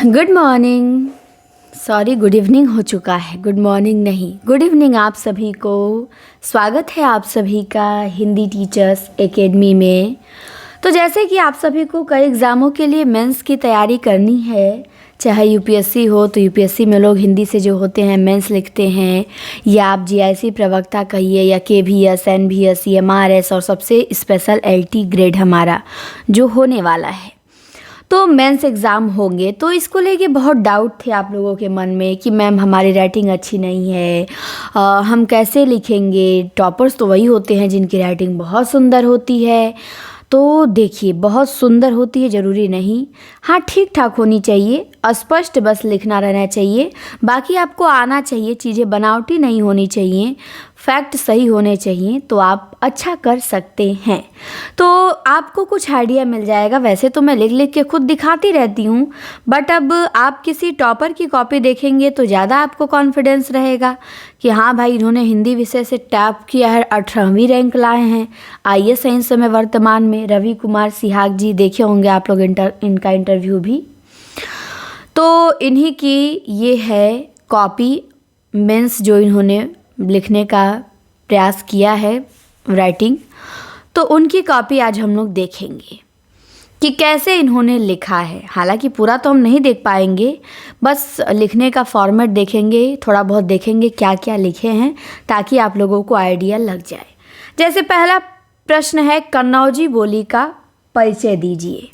Good morning. Sorry, good evening हो चुका है, गुड मॉर्निंग नहीं, गुड इवनिंग आप सभी को। स्वागत है आप सभी का हिंदी टीचर्स एकेडमी में। तो जैसे कि आप सभी को कई एग्ज़ामों के लिए मेंस की तैयारी करनी है, चाहे यूपीएससी हो तो यूपीएससी में लोग हिंदी से जो होते हैं मेंस लिखते हैं, या आप जीआईसी प्रवक्ता कहिए, या केवीएस, एनवीएस, एमआरएस, और सबसे स्पेशल एलटी ग्रेड हमारा जो होने वाला है, तो मेंस एग्ज़ाम होंगे। तो इसको लेके बहुत डाउट थे आप लोगों के मन में कि मैम हमारी राइटिंग अच्छी नहीं है, हम कैसे लिखेंगे। टॉपर्स तो वही होते हैं जिनकी राइटिंग बहुत सुंदर होती है। तो देखिए, बहुत सुंदर होती है ज़रूरी नहीं, हाँ ठीक ठाक होनी चाहिए, अस्पष्ट बस लिखना रहना चाहिए। बाकी आपको आना चाहिए, चीज़ें बनावटी नहीं होनी चाहिए, फैक्ट सही होने चाहिए, तो आप अच्छा कर सकते हैं। तो आपको कुछ आइडिया मिल जाएगा। वैसे तो मैं लिख लिख के खुद दिखाती रहती हूँ, बट अब आप किसी टॉपर की कॉपी देखेंगे तो ज़्यादा आपको कॉन्फिडेंस रहेगा कि हाँ भाई, इन्होंने हिंदी विषय से टॉप किया है, 18वीं रैंक लाए हैं आईएएस साइंस में वर्तमान में। रवि कुमार सिहाग जी, देखे होंगे आप लोग इनका इंटरव्यू भी। तो इन्हीं की ये है कॉपी मेंस जो इन्होंने लिखने का प्रयास किया है राइटिंग। तो उनकी कॉपी आज हम लोग देखेंगे कि कैसे इन्होंने लिखा है। हालांकि पूरा तो हम नहीं देख पाएंगे, बस लिखने का फॉर्मेट देखेंगे, थोड़ा बहुत देखेंगे क्या क्या लिखे हैं, ताकि आप लोगों को आइडिया लग जाए। जैसे पहला प्रश्न है, कन्नौजी बोली का परिचय दीजिए।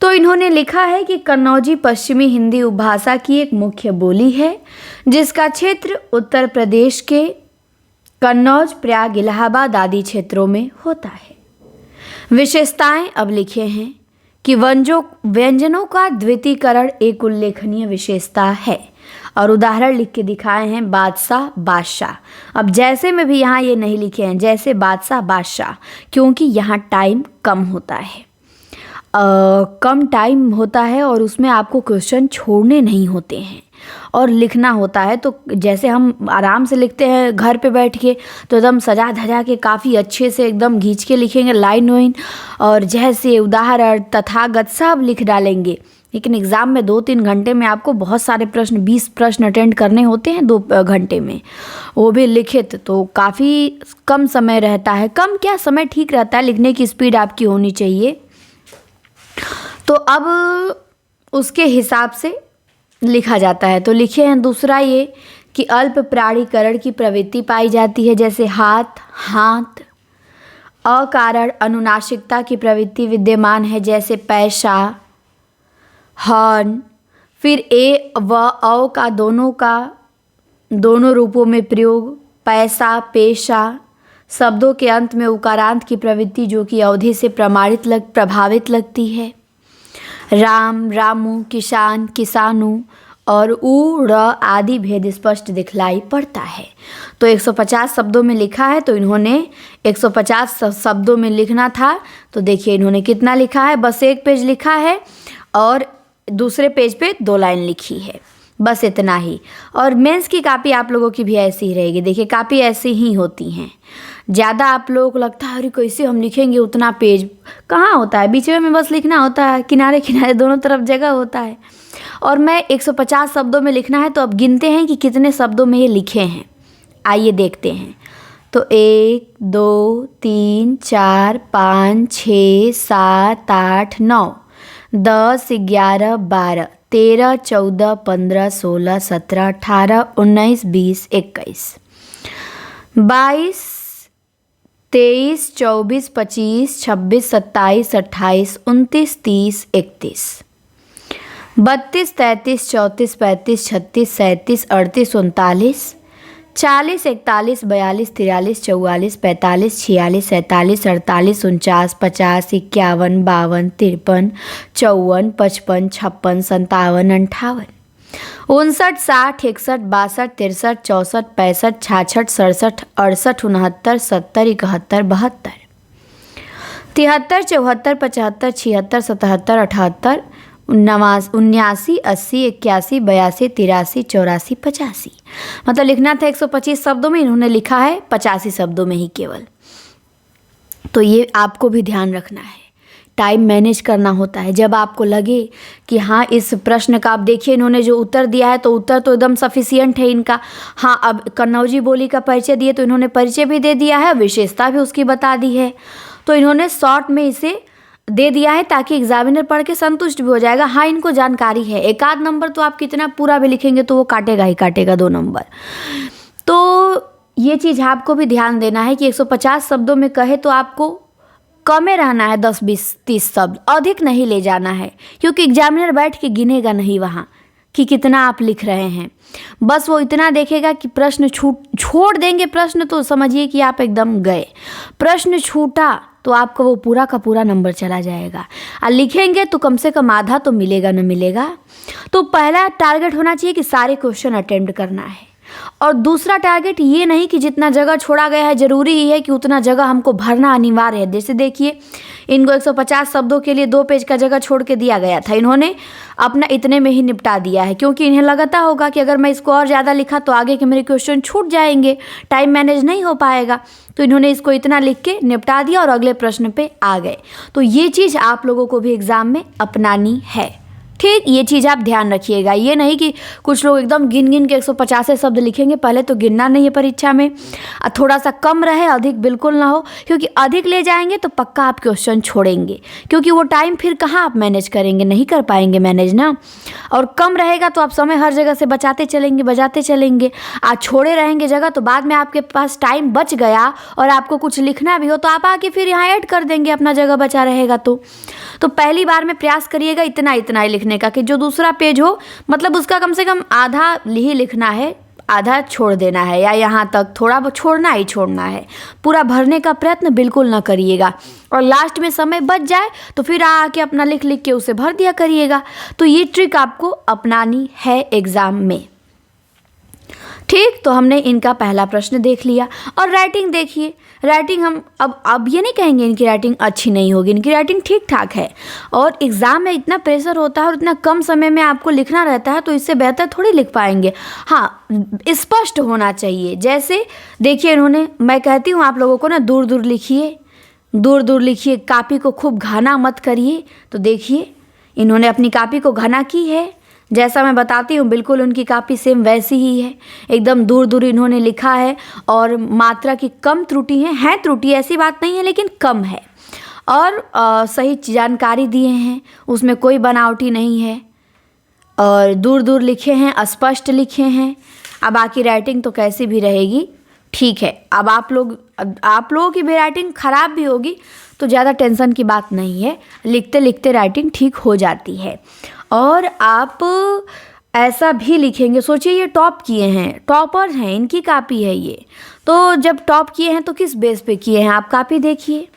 तो इन्होंने लिखा है कि कन्नौजी पश्चिमी हिंदी उपभाषा की एक मुख्य बोली है, जिसका क्षेत्र उत्तर प्रदेश के कन्नौज, प्रयाग, इलाहाबाद आदि क्षेत्रों में होता है। विशेषताएं अब लिखे हैं कि व्यंजनों का द्वितीयकरण एक उल्लेखनीय विशेषता है, और उदाहरण लिख के दिखाए हैं, बादशाह, बादशाह। अब जैसे में भी यहाँ ये नहीं लिखे हैं, जैसे बादशाह, बादशाह, क्योंकि यहाँ टाइम कम होता है, कम टाइम होता है, और उसमें आपको क्वेश्चन छोड़ने नहीं होते हैं और लिखना होता है। तो जैसे हम आराम से लिखते हैं घर पे बैठ के, तो एकदम सजा धजा के काफ़ी अच्छे से एकदम खींच के लिखेंगे, लाइन वाइन, और जैसे उदाहरण, तथागत सब लिख डालेंगे। लेकिन एग्ज़ाम में 2-3 घंटे में आपको बहुत सारे प्रश्न, 20 प्रश्न अटेंड करने होते हैं 2 घंटे में, वो भी लिखित, तो काफ़ी कम समय रहता है। कम क्या, समय ठीक रहता है, लिखने की स्पीड आपकी होनी चाहिए। तो अब उसके हिसाब से लिखा जाता है। तो लिखे हैं दूसरा ये कि अल्प प्राणीकरण की प्रवृत्ति पाई जाती है, जैसे हाथ, हाथ। अकारण अनुनासिकता की प्रवृत्ति विद्यमान है, जैसे पैसा, हॉर्न। फिर ए व औ का दोनों रूपों में प्रयोग, पैसा, पेशा। शब्दों के अंत में उकारांत की प्रवृत्ति, जो कि अवधि से प्रभावित लगती है। राम, रामू, किसान, किसानू, और उ, र आदि भेद स्पष्ट दिखलाई पड़ता है। तो 150 शब्दों में लिखा है, तो इन्होंने 150 शब्दों में लिखना था। तो देखिए इन्होंने कितना लिखा है, बस 1 पेज लिखा है, और दूसरे पेज पे 2 लाइन लिखी है, बस इतना ही। और मेंस की कापी आप लोगों की भी ऐसी ही रहेगी। देखिए कापी ऐसी ही होती हैं। ज़्यादा आप लोगों को लगता है अरे कैसे हम लिखेंगे, उतना पेज कहाँ होता है, बीच में बस लिखना होता है, किनारे किनारे दोनों तरफ जगह होता है। और मैं 150 शब्दों में लिखना है, तो अब गिनते हैं कि कितने शब्दों में ये लिखे हैं। आइए देखते हैं। तो 1, 2, 3, 4, 5, 6, 7, 8, 9, 10, 11, 12, 13, 14, 15, 16, 17, 18, 19, 20, 21, 22, 23, 24, 25, 26, 27, 28, 29, 30, 31, 32, 33, 34, 35, 36, 37, 38, 39, 40, 41, 42, 43, 44, 45, 46, 47, 48, 49, 50, 51, 52, 53, 54, 55, 56, 57, 58, 59, 60, 61, 62, 63, 64, 65, 66, 67, 68, 69, 70, 71, 72, 73, 74, 75, 76, 77, 78, 79, 80, 81, 82, 83, 84, 85। मतलब लिखना था 125 शब्दों में, इन्होंने लिखा है 85 शब्दों में ही केवल। तो ये आपको भी ध्यान रखना है। टाइम मैनेज करना होता है। जब आपको लगे कि हाँ इस प्रश्न का, आप देखिए इन्होंने जो उत्तर दिया है तो उत्तर तो एकदम सफिशिएंट है इनका। हाँ, अब कन्नौजी बोली का परिचय दिए तो इन्होंने परिचय भी दे दिया है, विशेषता भी उसकी बता दी है। तो इन्होंने शॉर्ट में इसे दे दिया है ताकि एग्जामिनर पढ़ के संतुष्ट भी हो जाएगा। हाँ, इनको जानकारी है। एक आध नंबर तो आप कितना पूरा भी लिखेंगे तो वो काटेगा ही काटेगा 2 नंबर। तो ये चीज़ आपको भी ध्यान देना है कि 150 शब्दों में कहे तो आपको कम में रहना है, 10 20 30 शब्द, अधिक नहीं ले जाना है, क्योंकि एग्जामिनर बैठ के गिनेगा नहीं वहाँ कि कितना आप लिख रहे हैं। बस वो इतना देखेगा कि प्रश्न छोड़ देंगे प्रश्न तो समझिए कि आप एकदम गए। प्रश्न छूटा तो आपको वो पूरा का पूरा नंबर चला जाएगा। और लिखेंगे तो कम से कम आधा तो मिलेगा न मिलेगा। तो पहला टारगेट होना चाहिए कि सारे क्वेश्चन अटेम्प्ट करना है, और दूसरा टारगेट ये नहीं कि जितना जगह छोड़ा गया है ज़रूरी ही है कि उतना जगह हमको भरना अनिवार्य है। जैसे देखिए इनको 150 शब्दों के लिए 2 पेज का जगह छोड़ के दिया गया था, इन्होंने अपना इतने में ही निपटा दिया है, क्योंकि इन्हें लगता होगा कि अगर मैं इसको और ज़्यादा लिखा तो आगे के मेरे क्वेश्चन छूट जाएंगे, टाइम मैनेज नहीं हो पाएगा। तो इन्होंने इसको इतना लिख के निपटा दिया और अगले प्रश्न पे आ गए। तो ये चीज़ आप लोगों को भी एग्ज़ाम में अपनानी है। ठीक, ये चीज़ आप ध्यान रखिएगा। ये नहीं कि कुछ लोग एकदम गिन गिन के 150 शब्द लिखेंगे, पहले तो गिनना नहीं है परीक्षा में। थोड़ा सा कम रहे, अधिक बिल्कुल ना हो, क्योंकि अधिक ले जाएंगे तो पक्का आप क्वेश्चन छोड़ेंगे, क्योंकि वो टाइम फिर कहाँ आप मैनेज करेंगे, नहीं कर पाएंगे मैनेज ना। और कम रहेगा तो आप समय हर जगह से बचाते चलेंगे। आज छोड़े रहेंगे जगह तो बाद में आपके पास टाइम बच गया और आपको कुछ लिखना भी हो तो आप आके फिर यहाँ ऐड कर देंगे, अपना जगह बचा रहेगा। तो पहली बार में प्रयास करिएगा इतना ही लिखने का कि जो दूसरा पेज हो मतलब उसका कम से कम आधा ही लिखना है, आधा छोड़ देना है, या यहाँ तक थोड़ा छोड़ना है। पूरा भरने का प्रयत्न बिल्कुल ना करिएगा, और लास्ट में समय बच जाए तो फिर आके अपना लिख के उसे भर दिया करिएगा। तो ये ट्रिक आपको अपनानी है एग्ज़ाम में। ठीक, तो हमने इनका पहला प्रश्न देख लिया। और राइटिंग देखिए, राइटिंग हम अब ये नहीं कहेंगे इनकी राइटिंग अच्छी नहीं होगी, इनकी राइटिंग ठीक ठाक है। और एग्ज़ाम में इतना प्रेशर होता है और इतना कम समय में आपको लिखना रहता है, तो इससे बेहतर थोड़ी लिख पाएंगे। हाँ, स्पष्ट होना चाहिए। जैसे देखिए इन्होंने, मैं कहती हूँ आप लोगों को ना, दूर दूर लिखिए, कापी को खूब घना मत करिए। तो देखिए इन्होंने अपनी कापी को घना की है, जैसा मैं बताती हूँ बिल्कुल उनकी कापी सेम वैसी ही है, एकदम दूर दूर इन्होंने लिखा है। और मात्रा की कम त्रुटि है त्रुटि ऐसी बात नहीं है, लेकिन कम है। और सही जानकारी दिए हैं, उसमें कोई बनावटी नहीं है, और दूर दूर लिखे हैं, स्पष्ट लिखे हैं। अब बाकी राइटिंग तो कैसी भी रहेगी, ठीक है। अब आप लोगों की भी राइटिंग ख़राब भी होगी तो ज़्यादा टेंशन की बात नहीं है, लिखते लिखते राइटिंग ठीक हो जाती है। और आप ऐसा भी लिखेंगे, सोचिए ये टॉप किए हैं, टॉपर्स हैं, इनकी कापी है ये। तो जब टॉप किए हैं तो किस बेस पे किए हैं, आप कापी देखिए।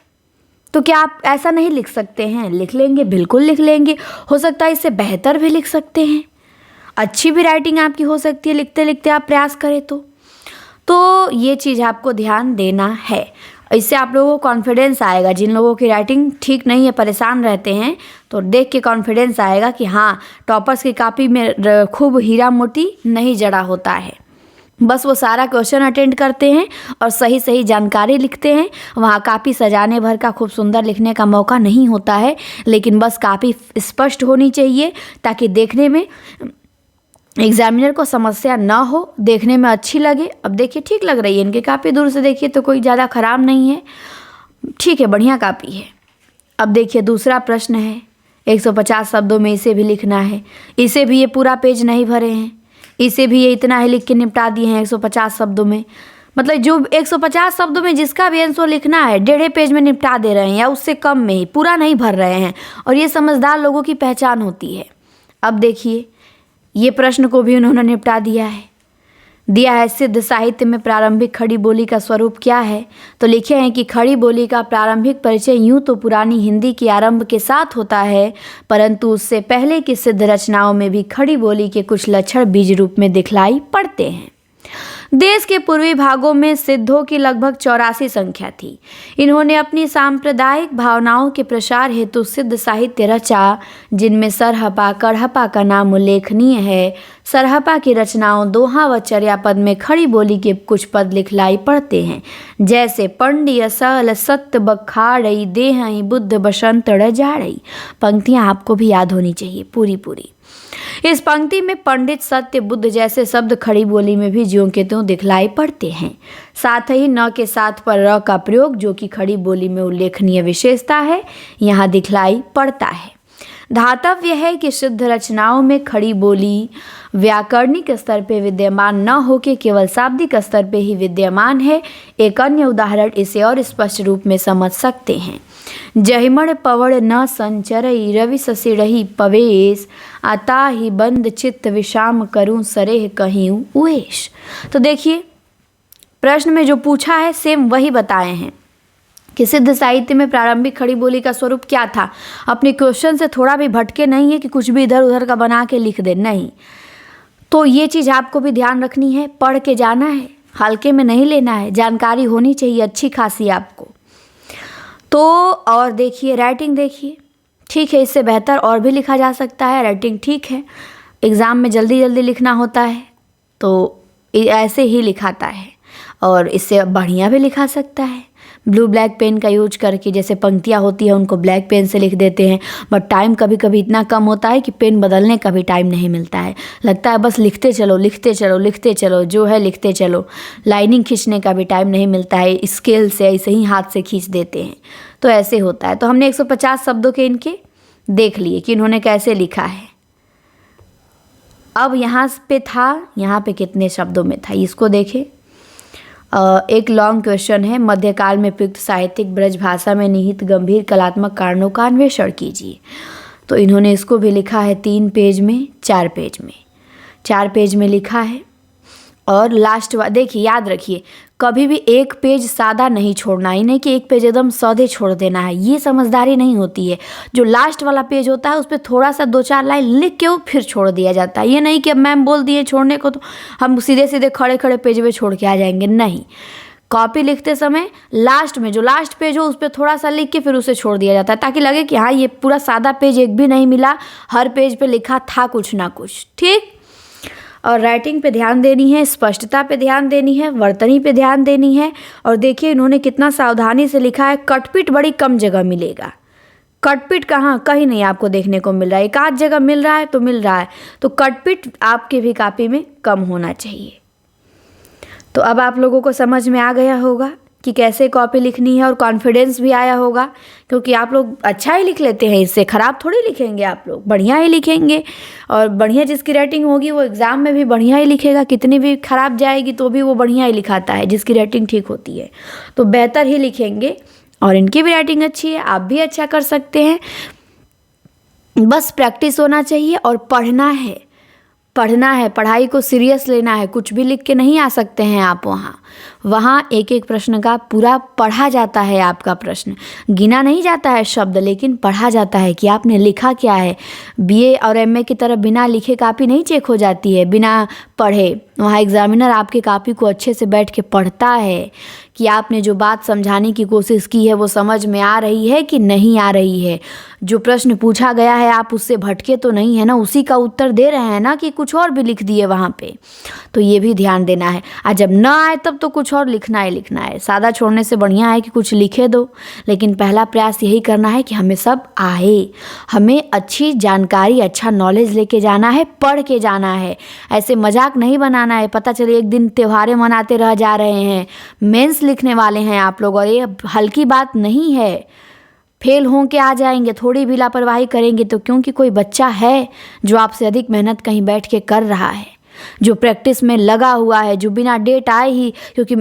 तो क्या आप ऐसा नहीं लिख सकते हैं? लिख लेंगे, बिल्कुल लिख लेंगे। हो सकता है इससे बेहतर भी लिख सकते हैं, अच्छी भी राइटिंग आपकी हो सकती है लिखते लिखते आप प्रयास करें तो ये चीज़ आपको ध्यान देना है। इससे आप लोगों को कॉन्फिडेंस आएगा। जिन लोगों की राइटिंग ठीक नहीं है, परेशान रहते हैं, तो देख के कॉन्फिडेंस आएगा कि हाँ, टॉपर्स की कापी में खूब हीरा मोती नहीं जड़ा होता है। बस वो सारा क्वेश्चन अटेंड करते हैं और सही सही जानकारी लिखते हैं। वहाँ कापी सजाने भर का खूब सुंदर लिखने का मौका नहीं होता है, लेकिन बस कापी स्पष्ट होनी चाहिए ताकि देखने में एग्जामिनर को समस्या ना हो, देखने में अच्छी लगे। अब देखिए ठीक लग रही है इनकी कापी, दूर से देखिए तो कोई ज़्यादा ख़राब नहीं है, ठीक है, बढ़िया कापी है। अब देखिए दूसरा प्रश्न है, 150 शब्दों में इसे भी लिखना है। इसे भी ये पूरा पेज नहीं भरे हैं, इसे भी ये इतना ही लिख के निपटा दिए हैं 150 शब्दों में। मतलब जो 150 शब्दों में जिसका भी आंसर लिखना है 1.5 पेज में निपटा दे रहे हैं, या उससे कम में ही, पूरा नहीं भर रहे हैं। और ये समझदार लोगों की पहचान होती है। अब देखिए ये प्रश्न को भी उन्होंने निपटा दिया है। सिद्ध साहित्य में प्रारंभिक खड़ी बोली का स्वरूप क्या है? तो लिखे हैं कि खड़ी बोली का प्रारंभिक परिचय यूँ तो पुरानी हिंदी के आरंभ के साथ होता है, परंतु उससे पहले की सिद्ध रचनाओं में भी खड़ी बोली के कुछ लक्षण बीज रूप में दिखलाई पड़ते हैं। देश के पूर्वी भागों में सिद्धों की लगभग 84 संख्या थी। इन्होंने अपनी सांप्रदायिक भावनाओं के प्रसार हेतु सिद्ध साहित्य रचा, जिनमें सरहपा कढ़पा का नाम उल्लेखनीय है। सरहपा की रचनाओं दोहा व चर्यापद में खड़ी बोली के कुछ पद लिखलाई पड़ते हैं, जैसे पंडी असल सत्य बखाड़ई देहई बुद्ध बसंत जाड़ई। पंक्तियां आपको भी याद होनी चाहिए पूरी पूरी। इस पंक्ति में पंडित सत्य बुद्ध जैसे शब्द खड़ी बोली में भी ज्यों के त्यों दिखलाई पड़ते हैं। साथ ही न के साथ पर र का प्रयोग, जो कि खड़ी बोली में उल्लेखनीय विशेषता है, यहाँ दिखलाई पड़ता है। धातव्य है कि सिद्ध रचनाओं में खड़ी बोली व्याकरणिक स्तर पर विद्यमान न होकर केवल शाब्दिक स्तर पर ही विद्यमान है। एक अन्य उदाहरण इसे और स्पष्ट रूप में समझ सकते हैं। जहिमण पवड़ न संचरई रवि ससिड़ही पवेश, आता ही बंद चित्त विषाम करूं सरेह कहीं उएश। तो देखिए प्रश्न में जो पूछा है सेम वही बताए हैं कि सिद्ध साहित्य में प्रारंभिक खड़ी बोली का स्वरूप क्या था। अपने क्वेश्चन से थोड़ा भी भटके नहीं है कि कुछ भी इधर उधर का बना के लिख दे, नहीं। तो ये चीज़ आपको भी ध्यान रखनी है, पढ़ के जाना है, हल्के में नहीं लेना है, जानकारी होनी चाहिए अच्छी खासी आपको। तो और देखिए राइटिंग, देखिए ठीक है, इससे बेहतर और भी लिखा जा सकता है। राइटिंग ठीक है, एग्ज़ाम में जल्दी जल्दी लिखना होता है तो ऐसे ही लिखाता है, और इससे बढ़िया भी लिखा सकता है ब्लू ब्लैक पेन का यूज करके। जैसे पंक्तियाँ होती है उनको ब्लैक पेन से लिख देते हैं, बट टाइम कभी कभी इतना कम होता है कि पेन बदलने का भी टाइम नहीं मिलता है। लगता है बस लिखते चलो लिखते चलो लिखते चलो, जो है लिखते चलो। लाइनिंग खींचने का भी टाइम नहीं मिलता है, स्केल से ऐसे ही हाथ से खींच देते हैं, तो ऐसे होता है। तो हमने 150 शब्दों के इनके देख लिए कि इन्होंने कैसे लिखा है। अब यहाँ पे था, यहाँ पे कितने शब्दों में था इसको देखें। एक लॉन्ग क्वेश्चन है, मध्यकाल में प्रयुक्त साहित्यिक ब्रज भाषा में निहित गंभीर कलात्मक कारणों का अन्वेषण कीजिए। तो इन्होंने इसको भी लिखा है 3 पेज में, 4 पेज में, 4 पेज में लिखा है। और लास्ट देखिए, याद रखिए कभी भी एक पेज सादा नहीं छोड़ना, ही नहीं कि एक पेज एकदम सौदे छोड़ देना है, ये समझदारी नहीं होती है। जो लास्ट वाला पेज होता है उस पर थोड़ा सा 2-4 लाइन लिख के वो फिर छोड़ दिया जाता है। ये नहीं कि अब मैम बोल दिए छोड़ने को तो हम सीधे सीधे खड़े खड़े पेज पे छोड़ के आ जाएंगे, नहीं। कॉपी लिखते समय लास्ट में जो लास्ट पेज हो उस पर थोड़ा सा लिख के फिर उसे छोड़ दिया जाता है, ताकि लगे कि हाँ ये पूरा सादा पेज एक भी नहीं मिला, हर पेज पे लिखा था कुछ ना कुछ, ठीक। और राइटिंग पे ध्यान देनी है, स्पष्टता पे ध्यान देनी है, वर्तनी पे ध्यान देनी है। और देखिए इन्होंने कितना सावधानी से लिखा है। कटपिट बड़ी कम जगह मिलेगा, कटपिट कहाँ, कहीं नहीं आपको देखने को मिल रहा है। एक आध जगह मिल रहा है तो मिल रहा है, तो कटपिट आपके भी कॉपी में कम होना चाहिए। तो अब आप लोगों को समझ में आ गया होगा कि कैसे कॉपी लिखनी है, और कॉन्फिडेंस भी आया होगा, क्योंकि आप लोग अच्छा ही लिख लेते हैं, इससे ख़राब थोड़ी लिखेंगे, आप लोग बढ़िया ही लिखेंगे। और बढ़िया जिसकी राइटिंग होगी वो एग्ज़ाम में भी बढ़िया ही लिखेगा, कितनी भी ख़राब जाएगी तो भी वो बढ़िया ही लिखाता है जिसकी राइटिंग ठीक होती है। तो बेहतर ही लिखेंगे, और इनकी भी राइटिंग अच्छी है, आप भी अच्छा कर सकते हैं। बस प्रैक्टिस होना चाहिए और पढ़ना है, पढ़ना है, पढ़ाई को सीरियस लेना है। कुछ भी लिख के नहीं आ सकते हैं आप वहाँ एक एक प्रश्न का पूरा पढ़ा जाता है। आपका प्रश्न गिना नहीं जाता है शब्द, लेकिन पढ़ा जाता है कि आपने लिखा क्या है। बीए और एमए की तरह बिना लिखे कॉपी नहीं चेक हो जाती है, बिना पढ़े। वहाँ एग्जामिनर आपके कॉपी को अच्छे से बैठ के पढ़ता है कि आपने जो बात समझाने की कोशिश की है वो समझ में आ रही है कि नहीं आ रही है। जो प्रश्न पूछा गया है आप उससे भटके तो नहीं है ना, उसी का उत्तर दे रहे हैं ना, कि कुछ और भी लिख दिए वहाँ पे। तो ये भी ध्यान देना है। और जब ना आए तब तो कुछ और लिखना ही लिखना है। सादा छोड़ने से बढ़िया है कि कुछ लिखे दो, लेकिन पहला प्रयास यही करना है कि हमें सब आए, हमें अच्छी जानकारी, अच्छा नॉलेज लेके जाना है, पढ़ के जाना है। ऐसे मजाक नहीं बनाना है, पता चले एक दिन त्योहारें मनाते रह जा रहे हैं, मेंस लिखने वाले हैं आप लोग, और ये हल्की बात नहीं है। फेल हों के आ जाएंगे, थोड़ी भी लापरवाही करेंगे तो, क्योंकि कोई बच्चा है जो आपसे अधिक मेहनत कहीं बैठ के कर रहा है, जो प्रैक्टिस में लगा हुआ है, जो बिना डेट आए ही, क्योंकि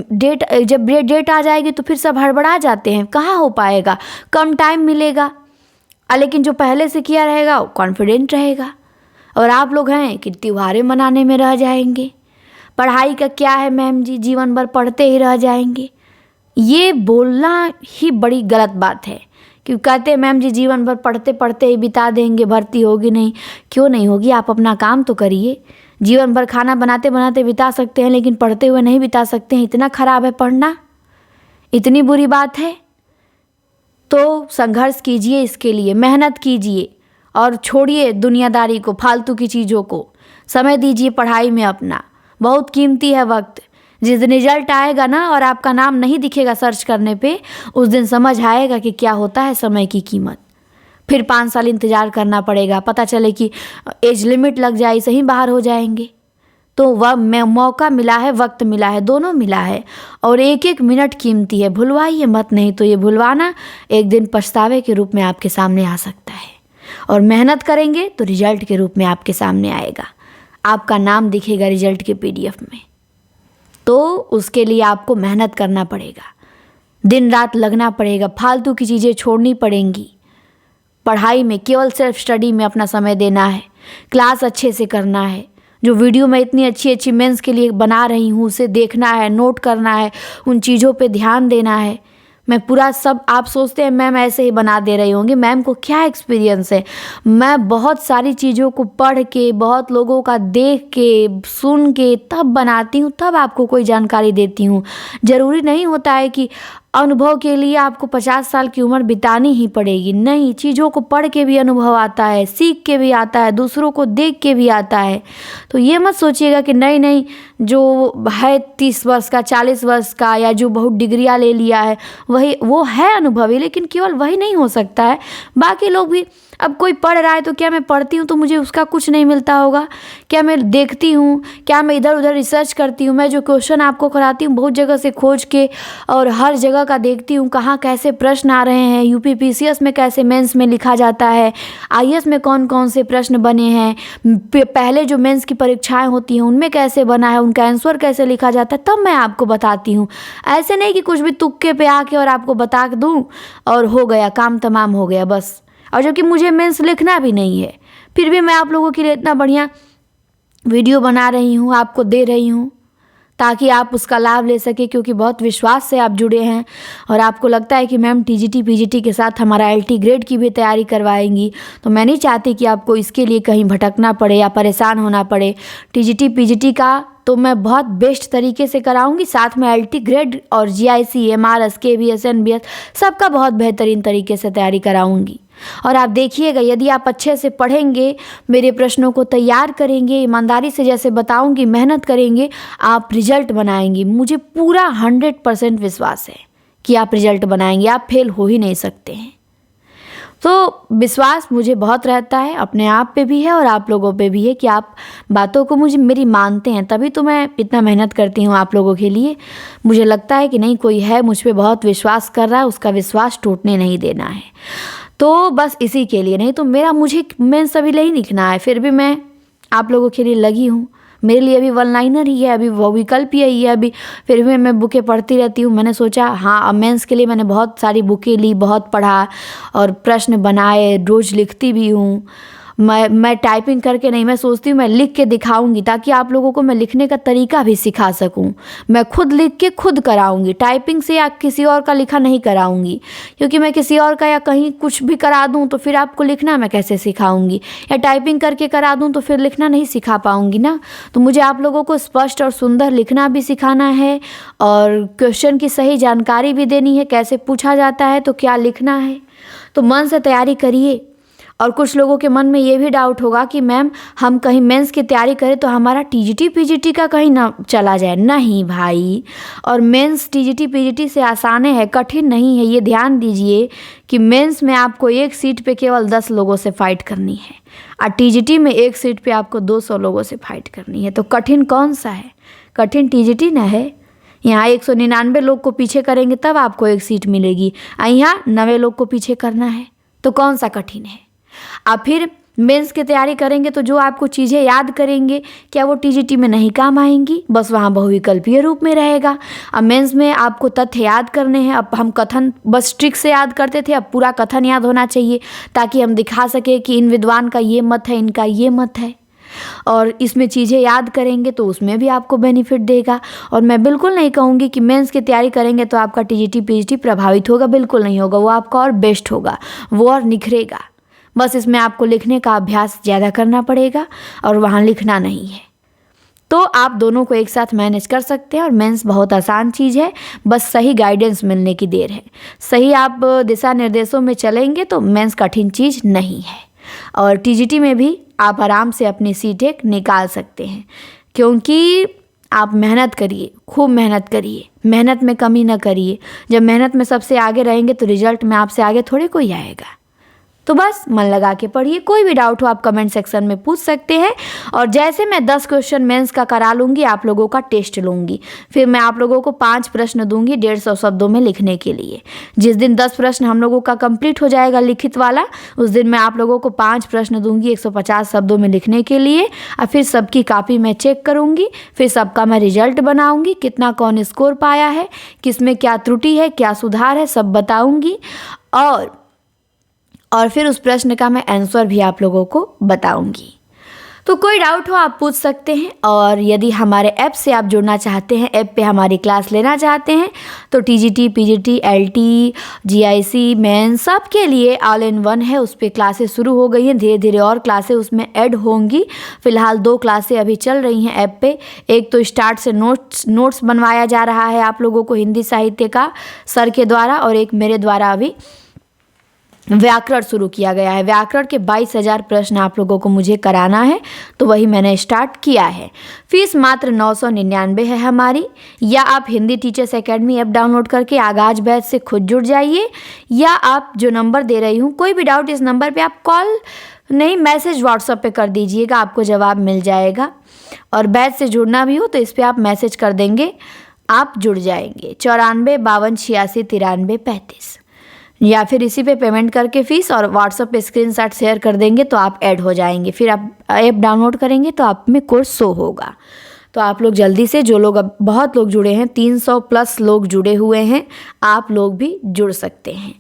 जब डेट आ जाएगी तो फिर सब हड़बड़ा जाते हैं, कहाँ हो पाएगा, कम टाइम मिलेगा। लेकिन जो पहले से किया रहेगा वो कॉन्फिडेंट रहेगा। और आप लोग हैं कि त्योहारें मनाने में रह जाएंगे, पढ़ाई का क्या है मैम जी, जीवन भर पढ़ते ही रह जाएंगे। ये बोलना ही बड़ी गलत बात है कि कहते हैं मैम जी जीवन भर पढ़ते पढ़ते ही बिता देंगे, भर्ती होगी नहीं। क्यों नहीं होगी, आप अपना काम तो करिए। जीवन भर खाना बनाते बनाते बिता सकते हैं, लेकिन पढ़ते हुए नहीं बिता सकते हैं। इतना खराब है पढ़ना, इतनी बुरी बात है। तो संघर्ष कीजिए, इसके लिए मेहनत कीजिए और छोड़िए दुनियादारी को, फालतू की चीज़ों को। समय दीजिए पढ़ाई में अपना, बहुत कीमती है वक्त। जिस दिन रिजल्ट आएगा ना और आपका नाम नहीं दिखेगा सर्च करने पे, उस दिन समझ आएगा कि क्या होता है समय की कीमत। फिर 5 साल इंतज़ार करना पड़ेगा, पता चले कि एज लिमिट लग जाए, सही बाहर हो जाएंगे। तो वह मौका मिला है, वक्त मिला है, दोनों मिला है और एक एक मिनट कीमती है। भुलवाइए मत, नहीं तो ये भुलवाना एक दिन पछतावे के रूप में आपके सामने आ सकता है। और मेहनत करेंगे तो रिजल्ट के रूप में आपके सामने आएगा, आपका नाम दिखेगा रिजल्ट के PDF में। तो उसके लिए आपको मेहनत करना पड़ेगा, दिन रात लगना पड़ेगा, फालतू की चीज़ें छोड़नी पड़ेंगी। पढ़ाई में केवल सेल्फ स्टडी में अपना समय देना है, क्लास अच्छे से करना है। जो वीडियो मैं इतनी अच्छी अच्छी मेंस के लिए बना रही हूँ उसे देखना है, नोट करना है, उन चीज़ों पे ध्यान देना है। मैं पूरा सब, आप सोचते हैं मैम ऐसे ही बना दे रही होंगी, मैम को क्या एक्सपीरियंस है। मैं बहुत सारी चीज़ों को पढ़ के, बहुत लोगों का देख के, सुन के तब बनाती हूँ, तब आपको कोई जानकारी देती हूँ। ज़रूरी नहीं होता है कि अनुभव के लिए आपको 50 साल की उम्र बितानी ही पड़ेगी, नहीं। चीज़ों को पढ़ के भी अनुभव आता है, सीख के भी आता है, दूसरों को देख के भी आता है। तो ये मत सोचिएगा कि नहीं नहीं जो है 30 वर्ष का, 40 वर्ष का, या जो बहुत डिग्रियाँ ले लिया है वही वो है अनुभवी, लेकिन केवल वही नहीं हो सकता है। बाकी लोग भी, अब कोई पढ़ रहा है तो क्या मैं पढ़ती हूँ तो मुझे उसका कुछ नहीं मिलता होगा? क्या मैं देखती हूँ, क्या मैं इधर उधर रिसर्च करती हूँ? मैं जो क्वेश्चन आपको कराती हूँ बहुत जगह से खोज के और हर जगह का देखती हूँ, कहाँ कैसे प्रश्न आ रहे हैं, यूपी PCS में कैसे मेंस में लिखा जाता है, IAS में कौन कौन से प्रश्न बने हैं, पहले जो मेंस की परीक्षाएँ होती हैं उनमें कैसे बना है, उनका आंसर कैसे लिखा जाता है, तब मैं आपको बताती हूँ। ऐसे नहीं कि कुछ भी तुक्के पे आके और आपको बता दूँ और हो गया, काम तमाम हो गया बस। और जो कि मुझे मेंस लिखना भी नहीं है, फिर भी मैं आप लोगों के लिए इतना बढ़िया वीडियो बना रही हूँ, आपको दे रही हूँ ताकि आप उसका लाभ ले सके, क्योंकि बहुत विश्वास से आप जुड़े हैं और आपको लगता है कि मैम TGT PGT के साथ हमारा LT ग्रेड की भी तैयारी करवाएंगी। तो मैं नहीं चाहती कि आपको इसके लिए कहीं भटकना पड़े या परेशान होना पड़े। TGT PGT का तो मैं बहुत बेस्ट तरीके से कराऊंगी, साथ में LT ग्रेड और GIC MRS KBS NBS सबका बहुत बेहतरीन तरीके से तैयारी कराऊंगी। और आप देखिएगा, यदि आप अच्छे से पढ़ेंगे, मेरे प्रश्नों को तैयार करेंगे, ईमानदारी से जैसे बताऊंगी, मेहनत करेंगे, आप रिजल्ट बनाएंगे। मुझे पूरा 100% विश्वास है कि आप रिजल्ट बनाएंगे, आप फेल हो ही नहीं सकते हैं। तो विश्वास मुझे बहुत रहता है, अपने आप पे भी है और आप लोगों पे भी है कि आप बातों को मेरी मानते हैं, तभी तो मैं इतना मेहनत करती हूँ आप लोगों के लिए। मुझे लगता है कि नहीं, कोई है मुझ पे बहुत विश्वास कर रहा है, उसका विश्वास टूटने नहीं देना है। तो बस इसी के लिए, नहीं तो मुझे मेंस अभी नहीं लिखना है, फिर भी मैं आप लोगों के लिए लगी हूँ। मेरे लिए अभी 1 लाइनर ही है, अभी वो विकल्प ही है अभी, फिर भी मैं बुकें पढ़ती रहती हूँ। मैंने सोचा हाँ, अब मेंस के लिए मैंने बहुत सारी बुकें ली, बहुत पढ़ा और प्रश्न बनाए, रोज़ लिखती भी हूँ। मैं टाइपिंग करके नहीं, मैं सोचती हूँ मैं लिख के दिखाऊंगी ताकि आप लोगों को मैं लिखने का तरीका भी सिखा सकूँ। मैं खुद लिख के खुद कराऊंगी, टाइपिंग से या किसी और का लिखा नहीं कराऊंगी, क्योंकि मैं किसी और का या कहीं कुछ भी करा दूँ तो फिर आपको लिखना मैं कैसे सिखाऊंगी, या टाइपिंग करके करा दूँ तो फिर लिखना नहीं सिखा पाऊंगी ना। तो मुझे आप लोगों को स्पष्ट और सुंदर लिखना भी सिखाना है और क्वेश्चन की सही जानकारी भी देनी है, कैसे पूछा जाता है तो क्या लिखना है। तो मन से तैयारी करिए। और कुछ लोगों के मन में ये भी डाउट होगा कि मैम हम कहीं मेंस की तैयारी करें तो हमारा TGT PGT का कहीं ना चला जाए। नहीं भाई, और मेंस TGT PGT से आसान है, कठिन नहीं है। ये ध्यान दीजिए कि मेंस में आपको एक सीट पे केवल 10 लोगों से फाइट करनी है और TGT में एक सीट पे आपको 200 लोगों से फाइट करनी है। तो कठिन कौन सा है? कठिन TGT ना है। यहाँ 199 लोग को पीछे करेंगे तब आपको एक सीट मिलेगी, यहाँ 90 लोग को पीछे करना है, तो कौन सा कठिन है? आप फिर मेंस की तैयारी करेंगे तो जो आपको चीज़ें याद करेंगे क्या वो TGT में नहीं काम आएंगी? बस वहाँ बहुविकल्पीय रूप में रहेगा। अब मेंस में आपको तथ्य याद करने हैं। अब हम कथन बस ट्रिक से याद करते थे, अब पूरा कथन याद होना चाहिए ताकि हम दिखा सके कि इन विद्वान का ये मत है, इनका ये मत है। और इसमें चीज़ें याद करेंगे तो उसमें भी आपको बेनिफिट देगा। और मैं बिल्कुल नहीं कहूँगी कि मेंस की तैयारी करेंगे तो आपका टीजीटी पीजीटी प्रभावित होगा, बिल्कुल नहीं होगा। वो आपका और बेस्ट होगा, वो और निखरेगा। बस इसमें आपको लिखने का अभ्यास ज़्यादा करना पड़ेगा और वहाँ लिखना नहीं है। तो आप दोनों को एक साथ मैनेज कर सकते हैं। और मेंस बहुत आसान चीज़ है, बस सही गाइडेंस मिलने की देर है। सही आप दिशा निर्देशों में चलेंगे तो मेंस कठिन चीज़ नहीं है। और टीजीटी में भी आप आराम से अपनी सीटेक निकाल सकते हैं, क्योंकि आप मेहनत करिए, खूब मेहनत करिए, मेहनत में कमी ना करिए। जब मेहनत में सबसे आगे रहेंगे तो रिजल्ट में आपसे आगे थोड़े कोई आएगा। तो बस मन लगा के पढ़िए। कोई भी डाउट हो आप कमेंट सेक्शन में पूछ सकते हैं। और जैसे मैं 10 क्वेश्चन मेंस का करा लूँगी, आप लोगों का टेस्ट लूँगी, फिर मैं आप लोगों को 5 प्रश्न दूंगी 150 शब्दों में लिखने के लिए। जिस दिन 10 प्रश्न हम लोगों का कंप्लीट हो जाएगा लिखित वाला, उस दिन मैं आप लोगों को 5 प्रश्न दूंगी 150 शब्दों में लिखने के लिए। और फिर सबकी कॉपी मैं चेक करूँगी, फिर सबका मैं रिजल्ट बनाऊँगी, कितना कौन स्कोर पाया है, किस में क्या त्रुटि है, क्या सुधार है, सब बताऊँगी। और फिर उस प्रश्न का मैं आंसर भी आप लोगों को बताऊंगी। तो कोई डाउट हो आप पूछ सकते हैं। और यदि हमारे ऐप से आप जुड़ना चाहते हैं, ऐप पे हमारी क्लास लेना चाहते हैं, तो TGT PGT LT GIC mains सब के लिए ऑल इन वन है। उस पर क्लासेस शुरू हो गई हैं, धीरे धीरे और क्लासेस उसमें ऐड होंगी। फ़िलहाल 2 क्लासें अभी चल रही हैं ऐप पे। एक तो स्टार्ट से नोट्स बनवाया जा रहा है आप लोगों को हिंदी साहित्य का सर के द्वारा, और एक मेरे द्वारा अभी व्याकरण शुरू किया गया है। व्याकरण के 22,000 प्रश्न आप लोगों को मुझे कराना है, तो वही मैंने स्टार्ट किया है। फीस मात्र 999 है हमारी। या आप Hindi teachers academy app download करके आगाज बैच से खुद जुड़ जाइए, या आप जो नंबर दे रही हूँ, कोई भी डाउट इस नंबर पे आप कॉल नहीं मैसेज व्हाट्सएप पे कर दीजिएगा, आपको जवाब मिल जाएगा। और बैच से जुड़ना भी हो तो इस पर आप मैसेज कर देंगे, आप जुड़ जाएंगे। 94 52 86 93 35, या फिर इसी पे पेमेंट करके फ़ीस और व्हाट्सएप पे स्क्रीनशॉट शेयर कर देंगे तो आप ऐड हो जाएंगे। फिर आप ऐप डाउनलोड करेंगे तो आप में कोर्स शो होगा। तो आप लोग जल्दी से, जो लोग अब बहुत लोग जुड़े हैं, 300 प्लस लोग जुड़े हुए हैं, आप लोग भी जुड़ सकते हैं।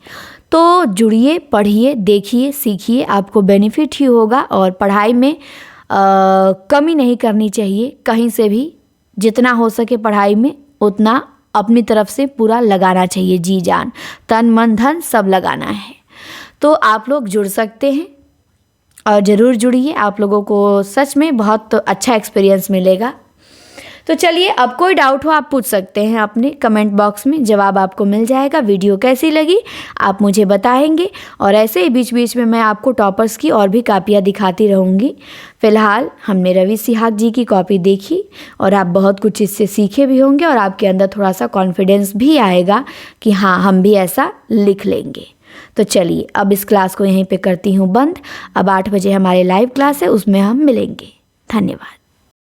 तो जुड़िए, पढ़िए, देखिए, सीखिए, आपको बेनिफिट ही होगा। और पढ़ाई में कमी नहीं करनी चाहिए कहीं से भी। जितना हो सके पढ़ाई में उतना अपनी तरफ से पूरा लगाना चाहिए, जी जान, तन मन धन सब लगाना है। तो आप लोग जुड़ सकते हैं और ज़रूर जुड़िए, आप लोगों को सच में बहुत अच्छा एक्सपीरियंस मिलेगा। तो चलिए, अब कोई डाउट हो आप पूछ सकते हैं अपने कमेंट बॉक्स में, जवाब आपको मिल जाएगा। वीडियो कैसी लगी आप मुझे बताएंगे, और ऐसे ही बीच बीच में मैं आपको टॉपर्स की और भी कापियाँ दिखाती रहूँगी। फ़िलहाल हमने रवि सिहाग जी की कॉपी देखी और आप बहुत कुछ इससे सीखे भी होंगे, और आपके अंदर थोड़ा सा कॉन्फिडेंस भी आएगा कि हाँ, हम भी ऐसा लिख लेंगे। तो चलिए, अब इस क्लास को यहीं पे करती हूँ बंद। अब 8 बजे हमारी लाइव क्लास है, उसमें हम मिलेंगे। धन्यवाद।